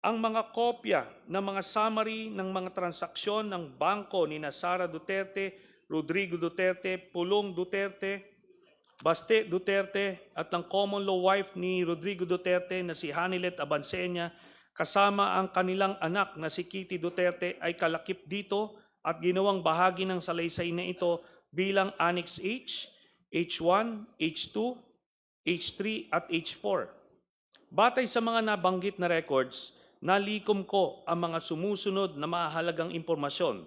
ang mga kopya ng mga summary ng mga transaksyon ng bangko ni Sara Duterte, Rodrigo Duterte, Pulong Duterte, Baste Duterte at ng common law wife ni Rodrigo Duterte na si Hanilet Abansenia kasama ang kanilang anak na si Kitty Duterte ay kalakip dito at ginawang bahagi ng salaysay na ito bilang Annex H, H1, H2, H3 at H4. Batay sa mga nabanggit na records, nalikom ko ang mga sumusunod na mahalagang impormasyon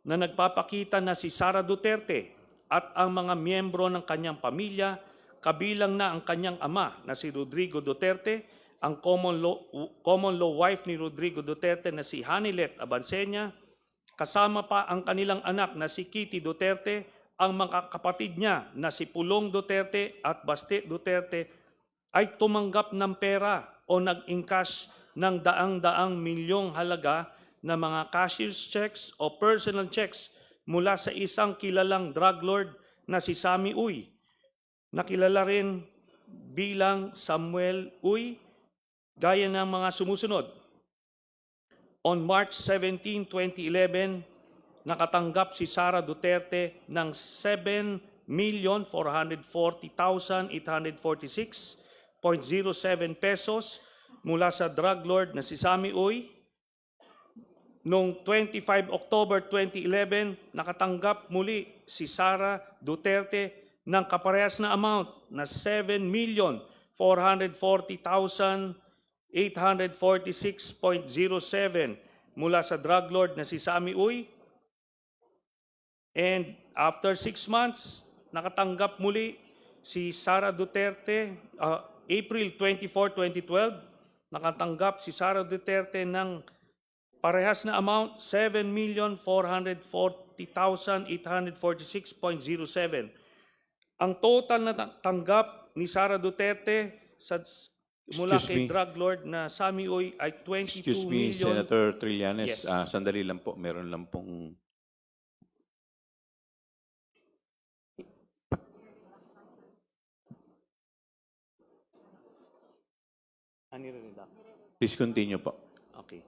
na nagpapakita na si Sara Duterte at ang mga miyembro ng kanyang pamilya, kabilang na ang kanyang ama na si Rodrigo Duterte, ang common law wife ni Rodrigo Duterte na si Hanilet Abansenia, kasama pa ang kanilang anak na si Kitty Duterte, ang mga kapatid niya na si Pulong Duterte at Baste Duterte ay tumanggap ng pera o nag-encash ng daang-daang milyong halaga na mga cashier's checks o personal checks mula sa isang kilalang drug lord na si Sammy Uy, nakilala rin bilang Samuel Uy, gaya ng mga sumusunod. On March 17, 2011, nakatanggap si Sara Duterte ng 7,440,846.07 pesos mula sa drug lord na si Sammy Uy. Noong 25 October 2011, nakatanggap muli si Sara Duterte ng kaparehas na amount na 7,440,846.07 mula sa drug lord na si Sammy Uy. And after 6 months, nakatanggap muli si Sara Duterte, April 24, 2012, nakatanggap si Sara Duterte ng parehas na amount, 7,440,846.07. Ang total na tanggap ni Sara Duterte mula kay drug lord na Sammy Uy ay 22 Excuse me, million. Senator Trillanes. Yes. Sandali lang po. Meron lang pong... Please continue po. Okay.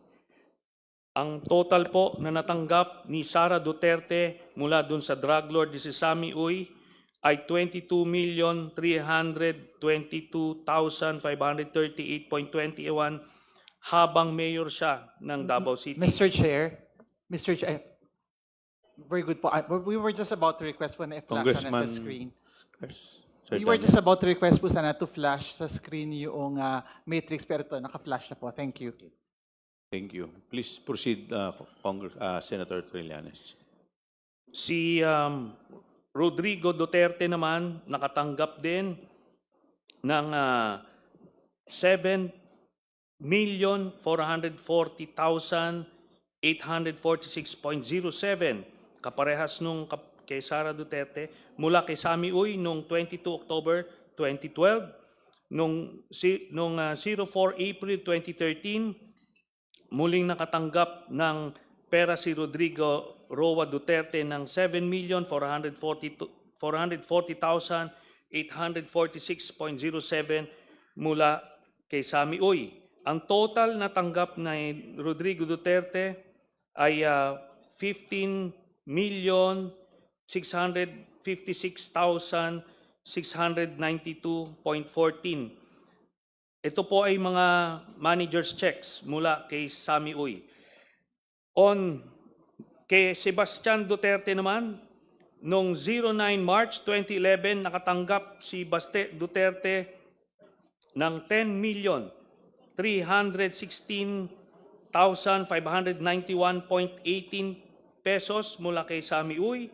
Ang total po na natanggap ni Sara Duterte mula dun sa drug lord ni si Sammy Uy ay 22,322,538.21 habang mayor siya ng Davao City. Mr. Chair, very good po. We were just about to request po na i-flash na sa screen. We were just about to request po sana to flash sa screen yung matrix, pero ito, naka-flash na po. Thank you. Thank you. Please proceed, Senator Trillanes. Si Rodrigo Duterte naman nakatanggap din ng 7,440,846.07 kaparehas nung kay Sara Duterte mula kay Sammy Uy noong 22 October 2012, noong 04 April 2013, muling nakatanggap ng pera si Rodrigo Roa Duterte ng 7,440,846.07 mula kay Sammy Uy. Ang total na tanggap ni Rodrigo Duterte ay 15,656,692.14. Ito po ay mga manager's checks mula kay Sammy Uy. Kay Sebastian Duterte naman, noong 09 March 2011, nakatanggap si Baste Duterte ng 10,316,591.18 pesos mula kay Sammy Uy.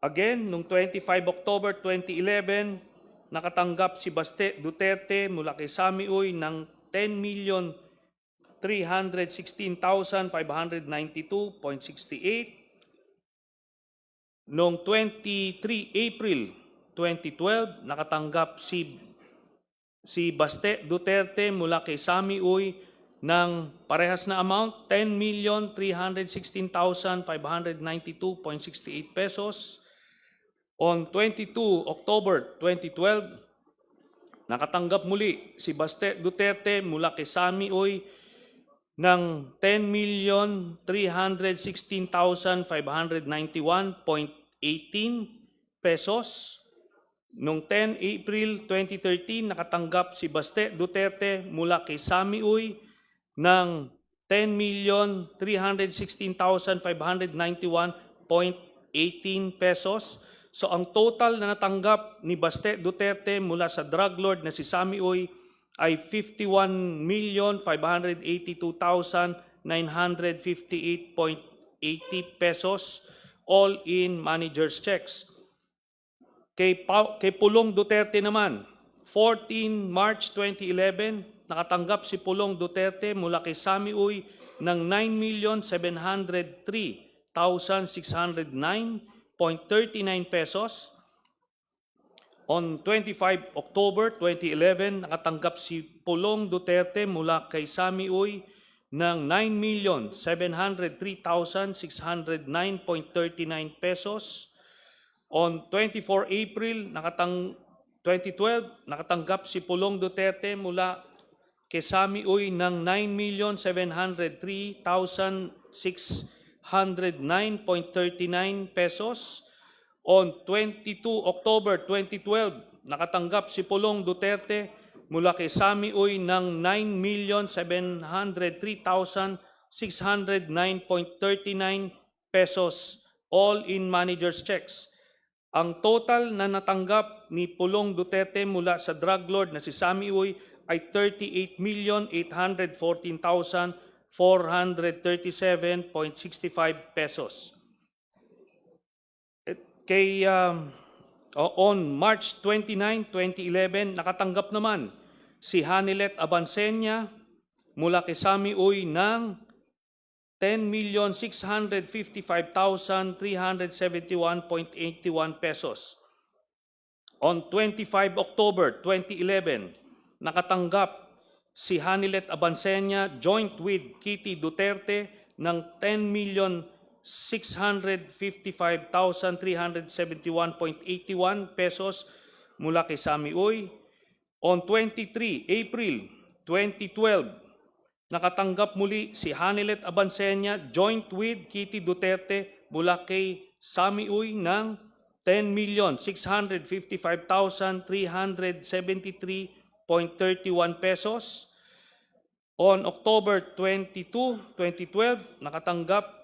Again, noong 25 October 2011, nakatanggap si Baste Duterte mula kay Sammy Uy ng 10,316,592.68. Noong 23 April 2012, nakatanggap si Baste Duterte mula kay Sammy Uy ng parehas na amount, 10,316,592.68 pesos. On 22 October 2012, nakatanggap muli si Baste Duterte mula kay Sami Uy ng 10,316,591.18 pesos. Noong 10 April 2013, nakatanggap si Baste Duterte mula kay Sami Uy ng 10,316,591.18 pesos. So ang total na natanggap ni Baste Duterte mula sa drug lord na si Sami Uy ay 51,582,958.80 pesos, all in manager's checks. Kay Pulong Duterte naman, 14 March 2011, nakatanggap si Pulong Duterte mula kay Sami Uy ng 9,703,609.39 pesos. On 25 October 2011, nakatanggap si Pulong Duterte mula kay Sami Uy ng 9,703,609.39 pesos. On 24 April 2012, nakatanggap si Pulong Duterte mula kay Sami Uy ng 9,703,609.39 pesos. On 22 October 2012, nakatanggap si Pulong Duterte mula kay Sami Uy ng 9,703,609.39 pesos, all in manager's checks. Ang total na natanggap ni Pulong Duterte mula sa drug lord na si Sami Uy ay 38,814,437.65 pesos. On March 29, 2011, nakatanggap naman si Hanilet Abansenya mula kay Sami Uy ng 10,655,371.81 pesos. On 25 October 2011, nakatanggap si Hanilet Abansenya joint with Kitty Duterte ng 10,655,371.81 pesos mula kay Sami Uy. On 23 April 2012, nakatanggap muli si Hanilet Abansenya joint with Kitty Duterte mula kay Sami Uy ng 10,655,373.31 pesos. On October 22, 2012, nakatanggap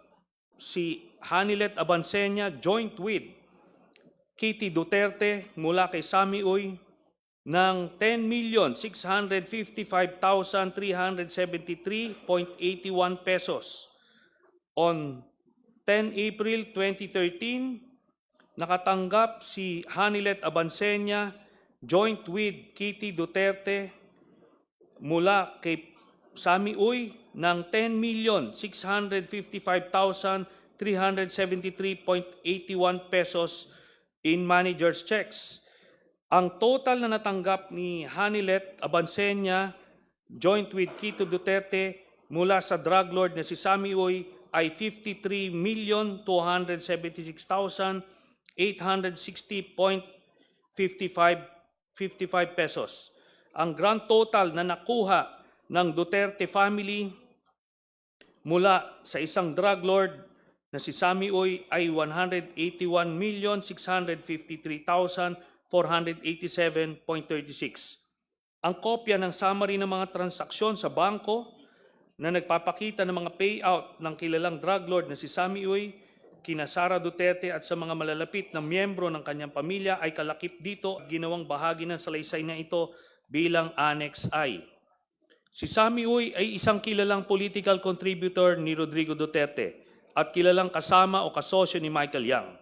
si Hanilet Abansenya joint with Kitty Duterte mula kay Sami Uy ng 10,655,373.81 pesos. On 10 April 2013, nakatanggap si Hanilet Abansenya joint with Kitty Duterte mula kay Sami Uy ng 10,655,373.81 pesos in manager's checks. Ang total na natanggap ni Hanilet Abansenya joint with Kitty Duterte mula sa drug lord na si Sami Uy ay 53,276,860.55 pesos. Ang grand total na nakuha ng Duterte family mula sa isang drug lord na si Sami Uy ay 181,653,487.36. Ang kopya ng summary ng mga transaksyon sa bangko na nagpapakita ng mga payout ng kilalang drug lord na si Sami Uy, kina Sara Duterte at sa mga malalapit na miyembro ng kanyang pamilya ay kalakip dito at ginawang bahagi ng salaysay na ito bilang Annex I. Si Sami Uy ay isang kilalang political contributor ni Rodrigo Duterte at kilalang kasama o kasosyo ni Michael Yang,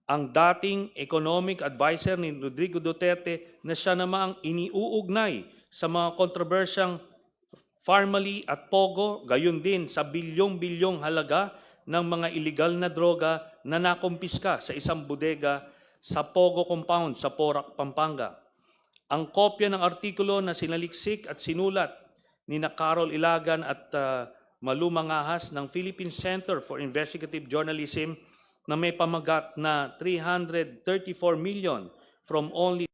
ang dating economic advisor ni Rodrigo Duterte na siya namang iniuugnay sa mga kontrobersyang Farmally at Pogo, gayon din sa bilyong-bilyong halaga ng mga iligal na droga na nakumpiska sa isang bodega sa Pogo Compound sa Porac, Pampanga. Ang kopya ng artikulo na sinaliksik at sinulat ni Carol Ilagan at Malu Mangahas ng Philippine Center for Investigative Journalism na may pamagat na 334 million from only